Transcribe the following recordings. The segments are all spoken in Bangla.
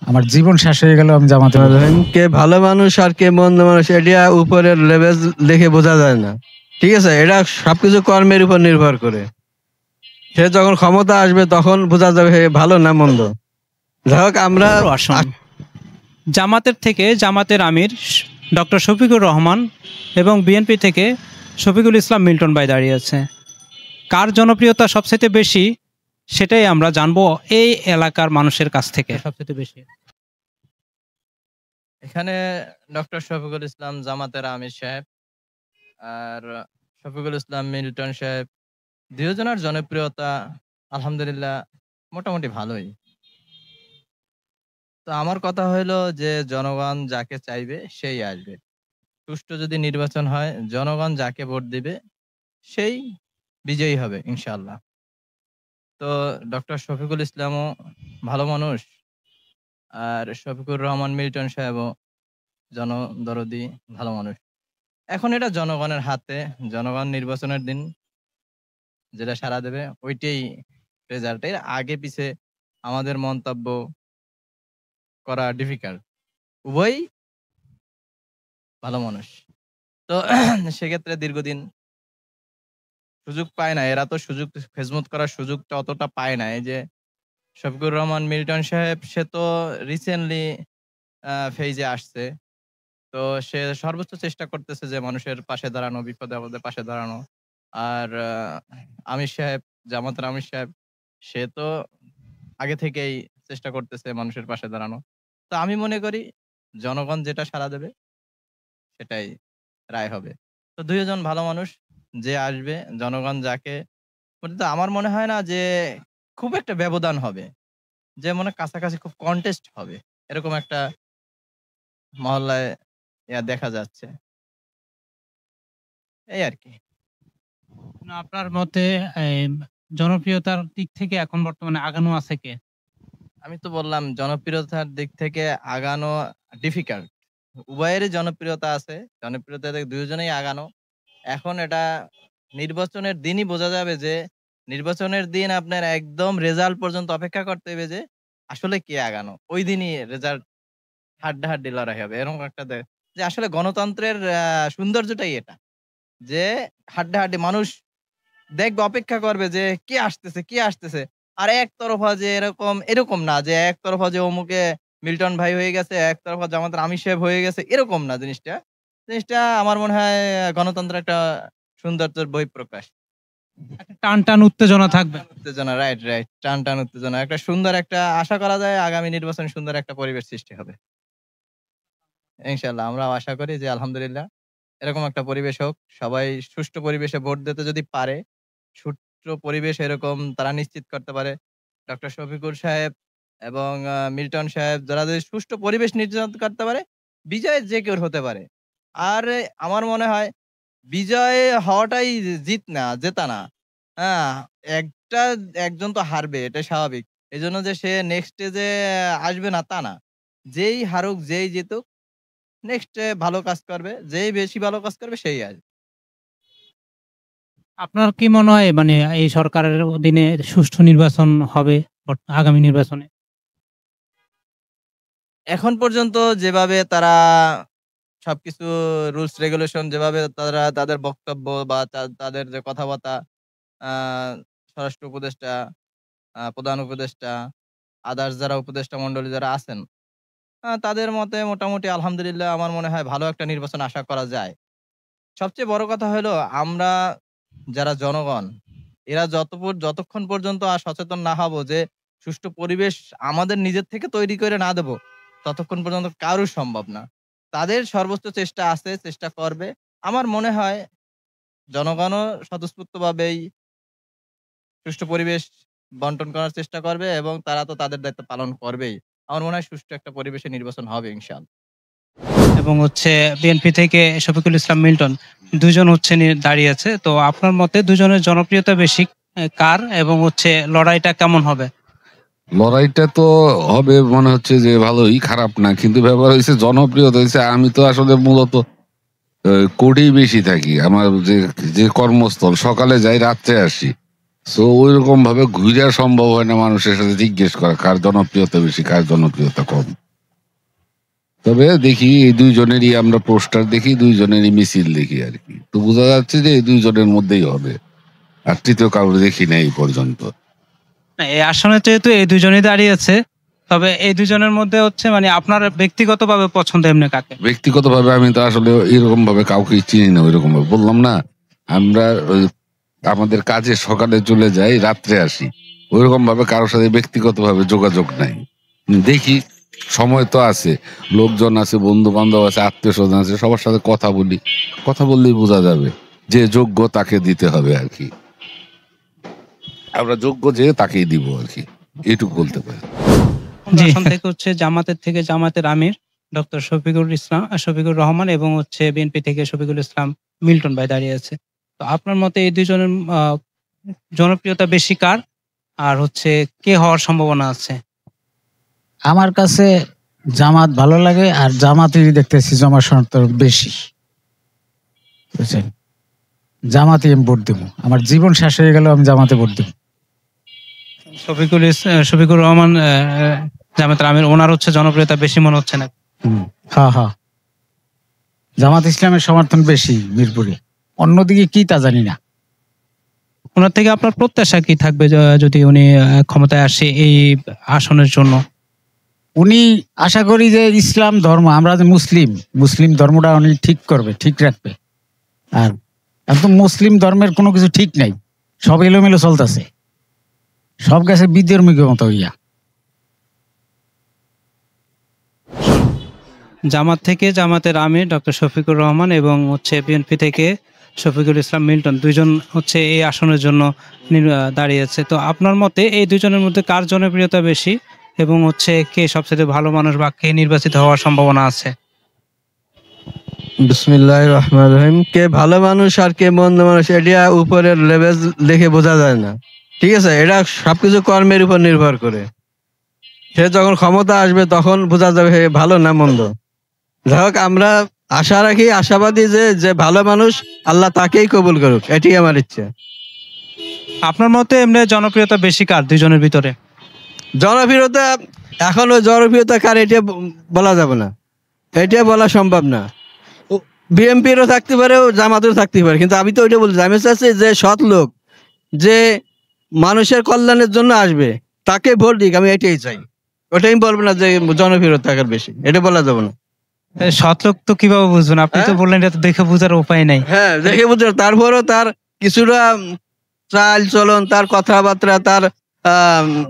আমার জীবন শেষ হয়ে গেল আমি জামাতে কে ভালো মানুষ আর কে মন্দ মানুষ এটা উপরের লেভেল দেখে বোঝা যায় না। ঠিক আছে, এটা সবকিছু কর্মের উপর নির্ভর করে। সে যখন ক্ষমতা আসবে তখন বোঝা যাবে হে ভালো না মন্দ। যাই হোক, আমরা জামাতের থেকে জামাতের আমির ডক্টর শফিকুর রহমান এবং বিএনপি থেকে শফিকুল ইসলাম মিল্টন ভাই দাঁড়িয়ে আছে। কার জনপ্রিয়তা সবচেয়ে বেশি সেটাই আমরা জানবো এই এলাকার মানুষের কাছ থেকে। সবচেয়ে বেশি এখানে ডক্টর শফিকুল ইসলাম জামাতের আমির সাহেব আর শফিকুল ইসলাম মিল্টন সাহেব, দুজনের জনপ্রিয়তা আলহামদুলিল্লাহ মোটামুটি ভালোই। তো আমার কথা হইলো যে জনগণ যাকে চাইবে সেই আসবে। সুষ্ঠু যদি নির্বাচন হয়, জনগণ যাকে ভোট দিবে সেই বিজয়ী হবে ইনশাআল্লাহ। তো ডক্টর শফিকুল ইসলামও ভালো মানুষ, আর শফিকুর রহমান মিল্টন সাহেবও জনদরদি ভালো মানুষ। এখন এটা জনগণের হাতে, জনগণ নির্বাচনের দিন যেটা সাড়া দেবে ওইটাই রেজাল্ট। এর আগে পিছে আমাদের মন্তব্য করা ডিফিকাল্ট। উভয়ই ভালো মানুষ। তো সেক্ষেত্রে দীর্ঘদিন সুযোগ পায় না, এরা তো সুযোগ খেজমত করার সুযোগটা অতটা পায় না। এই যে শফিকুর রহমান মিল্টন সাহেব, সে তো রিসেন্টলি ফেজে আসছে। তো সে সর্বোচ্চ চেষ্টা করতেছে যে মানুষের পাশে দাঁড়ানো, বিপদে আপদে পাশে দাঁড়ানো। আর আমির সাহেব, জামাতের আমির সাহেব, সে তো আগে থেকেই চেষ্টা করতেছে মানুষের পাশে দাঁড়ানো। তো আমি মনে করি জনগণ যেটা সাড়া দেবে সেটাই রায় হবে। তো দুইজন ভালো মানুষ যে আসবে, জনগণ যাকে, তো আমার মনে হয় না যে খুব একটা ব্যবধান হবে, যে মনে কাছাকাছি খুব কন্টেস্ট হবে, এরকম একটা মহল্লায় দেখা যাচ্ছে। এই আর কি। আপনার মতে জনপ্রিয়তার দিক থেকে এখন বর্তমানে আগানো আছে কে? আমি তো বললাম জনপ্রিয়তার দিক থেকে আগানো ডিফিকাল্ট। উভয়েরই জনপ্রিয়তা আছে, জনপ্রিয়তা দুইজনেই আগানো। এখন এটা নির্বাচনের দিনই বোঝা যাবে যে নির্বাচনের দিন আপনার একদম রেজাল্ট পর্যন্ত অপেক্ষা করতে হবে যে আসলে কে আগানো। ওই দিনই রেজাল্ট হাড্ডাহাড্ডি লড়াই হবে। এরকম একটা যে আসলে গণতন্ত্রের সৌন্দর্যটাই এটা, যে হাড্ডাহাড্ডি মানুষ দেখবে, অপেক্ষা করবে যে কে আসতেছে কে আসতেছে। আর একতরফা যে এরকম না যে একতরফা যে অমুকে মিল্টন ভাই হয়ে গেছে, একতরফা জামাতের আমির সাহেব হয়ে গেছে, এরকম না। জিনিসটা আমার মনে হয় গণতন্ত্রের একটা সৌন্দর্যের বহিঃপ্রকাশ। টান টান উত্তেজনা থাকবে, উত্তেজনা, রাইট রাইট, টান টান উত্তেজনা। একটা সুন্দর একটা আশা করা যায় আগামী নির্বাচন সুন্দর একটা পরিবেশ সৃষ্টি হবে ইনশাআল্লাহ। আমরা আশা করি যে আলহামদুলিল্লাহ এরকম একটা পরিবেশ হোক, সবাই সুষ্ঠু পরিবেশে ভোট দিতে যদি পারে, সুষ্ঠু পরিবেশ এরকম তারা নিশ্চিত করতে পারে, ডক্টর শফিকুর সাহেব এবং মিল্টন সাহেব যারা যদি সুষ্ঠু পরিবেশ নির্ধারণ করতে পারে, বিজয় যে কেউ হতে পারে। আর আমার মনে হয় বিজয় হওয়াটাই জিত না, জেতা না। হ্যাঁ, একজন তো হারবে, এটা স্বাভাবিক। এজন্য যে সে নেক্সট স্টেজে আসবে না তা না। যেই হারুক যেই জিতুক, নেক্সট ভালো কাজ করবে, যেই বেশি ভালো কাজ করবে সেই আসবে। আপনার কি মনে হয় মানে এই সরকারের অধীনে সুষ্ঠু নির্বাচন হবে আগামী নির্বাচনে? এখন পর্যন্ত যেভাবে তারা সবকিছু রুলস রেগুলেশন, যেভাবে তারা তাদের বক্তব্য বা তাদের যে কথাবার্তা, স্বরাষ্ট্র উপদেষ্টা, প্রধান উপদেষ্টা, আদার্স যারা উপদেষ্টা মন্ডলী যারা আছেন, তাদের মতে মোটামুটি আলহামদুলিল্লাহ আমার মনে হয় ভালো একটা নির্বাচন আশা করা যায়। সবচেয়ে বড় কথা হলো আমরা যারা জনগণ, এরা যতক্ষণ পর্যন্ত সচেতন না হব যে সুষ্ঠু পরিবেশ আমাদের নিজের থেকে তৈরি করে না দেব, ততক্ষণ পর্যন্ত কারোর সম্ভব না। তাদের সর্বোচ্চ চেষ্টা আছে, চেষ্টা করবে। আমার মনে হয় জনগণও স্বতঃস্ফূর্তভাবেই সুষ্ঠু পরিবেশ বন্টন করার চেষ্টা করবে এবং তারা তো তাদের দায়িত্ব পালন করবেই। আমার মনে হয় সুষ্ঠু একটা পরিবেশে নির্বাচন হবে ইনশাআল্লাহ। এবং বিএনপি থেকে শফিকুল ইসলাম মিল্টন দুজন দাঁড়িয়ে আছে। তো আপনার মতে দুজনের জনপ্রিয়তা বেশি কার, এবং লড়াইটা কেমন হবে? লড়াইটা তো হবে মনে হচ্ছে যে ভালোই, খারাপ না। কিন্তু ব্যাপার হয়েছে জনপ্রিয়তা হয়েছে, আমি তো আসলে মূলত কোর্টেই বেশি থাকি। আমার যে কর্মস্থল, সকালে যাই রাত্রে আসি। তো ওই রকম ভাবে ঘুরে সম্ভব হয় না মানুষের সাথে জিজ্ঞেস করা কার জনপ্রিয়তা বেশি কার জনপ্রিয়তা কম। তবে দেখি এই দুইজনেরই আমরা পোস্টার দেখি, দুইজনেরই মিছিল দেখি আর কি, তো বোঝা যাচ্ছে যে এই দুইজনের মধ্যেই হবে, আর তৃতীয় কাউকে দেখি না এই পর্যন্ত। না, এই আসনে যেহেতু এই দুজনেই দাঁড়িয়েছে, তবে এই দুজনের মধ্যে হচ্ছে মানে আপনার ব্যক্তিগতভাবে পছন্দ এমনি কাকে? ব্যক্তিগতভাবে আমি তো আসলে এরকম ভাবে কাউকে চিনি না, ওইরকম ভাবে বললাম না, আমরা আমাদের কাজে সকালে চলে যাই, রাত্রে আসি, ওইরকম ভাবে কারোর সাথে ব্যক্তিগত ভাবে যোগাযোগ নাই। দেখি সময় তো আছে, লোকজন আছে, বন্ধু বান্ধব আছে, আত্মীয় স্বজন আছে, সবার সাথে কথা বলি, কথা বললেই বোঝা যাবে যে যোগ্য তাকে দিতে হবে আর কি, আমরা যোগ্য যে তাকেই দিব আর কি, এটুকু বলতে পারি। আসন থেকে হচ্ছে জামাতের থেকে জামাতের আমির ডক্টর শফিকুর রহমান এবং হচ্ছে বিএনপি থেকে শফিকুল ইসলাম মিল্টন ভাই দাঁড়িয়ে আছে। তো আপনার মতে এই দুইজনের জনপ্রিয়তা বেশি কার, আর হচ্ছে কে হওয়ার সম্ভাবনা আছে? আমার কাছে জামাত ভালো লাগে, আর জামাতেরই দেখতেছি জনসমর্থন বেশি, বুঝছেন? জামাতে আমি ভোট দেবো, আমার জীবন শেষ হয়ে গেল আমি জামাতে ভোট দেবো। শফিকুর রহমান জামাতের আমির, ওনার হচ্ছে জনপ্রিয়তা বেশি মনে হচ্ছে না? হ্যাঁ হ্যাঁ, জামাত ইসলামের সমর্থন বেশি মিরপুরে, অন্যদিকে কি তা জানি না। ওনার থেকে আপনার প্রত্যাশা কি থাকবে যদি উনি ক্ষমতায় আসে এই আসনের জন্য? উনি আশা করি যে ইসলাম ধর্ম, আমরা যে মুসলিম ধর্মটা উনি ঠিক করবে, ঠিক রাখবে। আর এখন মুসলিম ধর্মের কোনো কিছু ঠিক নাই, সব এলোমেলো চলতেছে, সব গেছে বিধর্মীর মতো হইয়া। জামাত থেকে জামাতের আমির ডক্টর শফিকুর রহমান এবং হচ্ছে বিএনপি থেকে শফিকুল ইসলাম মিল্টন, দুইজন হচ্ছে এই আসনের জন্য দাঁড়িয়েছে। তো আপনার মতে এই দুজনের মধ্যে কার জনপ্রিয়তা বেশি এবং হচ্ছে কে সবচেয়ে ভালো মানুষ বা কে নির্বাচিত হওয়ার সম্ভাবনা আছে? বিসমিল্লাহির রহমানির রহিম। কে ভালো মানুষ আর কে মন্দ মানুষ এটা উপরের লেভেল দেখে বোঝা যায় না, ঠিক আছে? এটা সবকিছু কর্মের উপর নির্ভর করে। সে যখন ক্ষমতা আসবে তখন বোঝা যাবে হে ভালো না মন্দ। যাই হোক, আমরা আশা রাখি, আশাবাদী যে যে ভালো মানুষ আল্লাহ তাকেই কবুল করুক, এটাই আমার ইচ্ছা। আপনার মতে এমনি জনপ্রিয়তা বেশি কার দুইজনের ভিতরে? জনপ্রিয়তা এখন ওই জনপ্রিয়তা কার এটা বলা যাবে না, এটা বলা সম্ভব না। বিএনপিরও থাকতে পারে, জামাতেরও থাকতে পারে, কিন্তু আমি তো ওইটা বলছি, আমি চাচ্ছি যে সৎ লোক, যে মানুষের কল্যাণের জন্য আসবে তাকে ভোট দিক, আমি এটাই চাই। ওটাই আমি বলবো না যে জনপ্রিয়তা কার বেশি, এটা বলা যাবে না। সৎ লোক তো কিভাবে বুঝবেন? আপনি তো বললেন এটা তো দেখে বোঝার উপায় নাই। হ্যাঁ, দেখে বুঝতে, তারপরও তার কিছুটা চাল চলন, তার কথাবার্তা, তার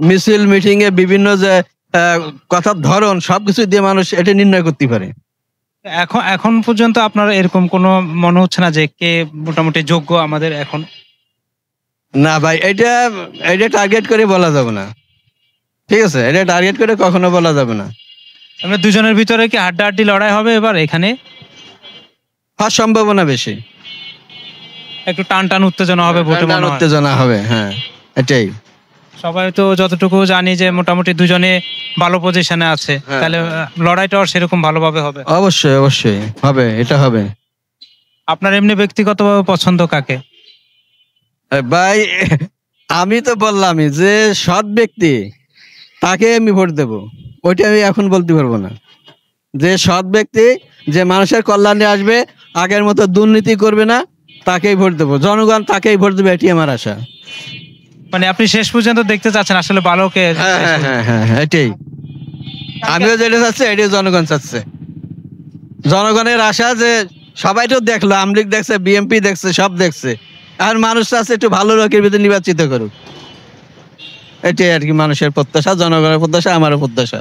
মিছিল মিটিং এ বিভিন্ন যে কথার ধরন, সবকিছু দিয়ে মানুষ এটা নির্ণয় করতে পারে। এখন পর্যন্ত আপনার এরকম কোনো মনে হচ্ছে না যে কে মোটামুটি যোগ্য আমাদের এখন? না ভাই, এটা এটা টার্গেট করে বলা যাবে না, ঠিক আছে? এটা টার্গেট করে কখনো বলা যাবে না। আমরা দুজনের ভিতরে কি হাড্ডাহাড্ডি লড়াই হবে এবার এখানে? হওয়ার সম্ভাবনা বেশি, একটু টান টান উত্তেজনা হবে ভোটে মনে হয়। উত্তেজনা হবে, হ্যাঁ এটাই। সবাই তো যতটুকু জানি যে মোটামুটি দুজনে ভালো পজিশনে আছে, হ্যাঁ। তাহলে লড়াইটাও সেরকম ভালোভাবে হবে। অবশ্যই অবশ্যই হবে, এটা হবে। আপনার এমনি ব্যক্তিগতভাবে পছন্দ কাকে? ভাই আমি তো বললামই যে সৎ ব্যক্তি তাকে আমি ভোট দেব, ওইটা আমি এখন বলতে পারবো না। যে সৎ ব্যক্তি, যে মানুষের কল্যাণে আসবে, আগের মতো দুর্নীতি করবে না, তাকেই ভোট দেবো, জনগণ তাকেই ভোট দেবে, এটি আমার আশা। মানে আপনি শেষ পর্যন্ত দেখতে চাচ্ছেন আসলে ভালোকে? হ্যাঁ হ্যাঁ হ্যাঁ হ্যাঁ, এটাই আমিও যেটা চাচ্ছি, এটাই জনগণ চাচ্ছে। জনগণের আশা যে সবাই তো দেখলো, আওয়ামী লীগ দেখছে, বিএনপি দেখছে, সব দেখছে, আর মানুষ চাচ্ছে একটু ভালো লোকের ভিতরে নির্বাচিত করুক। এটাই আর কি মানুষের প্রত্যাশা, জনগণের প্রত্যাশা, আমারও প্রত্যাশা।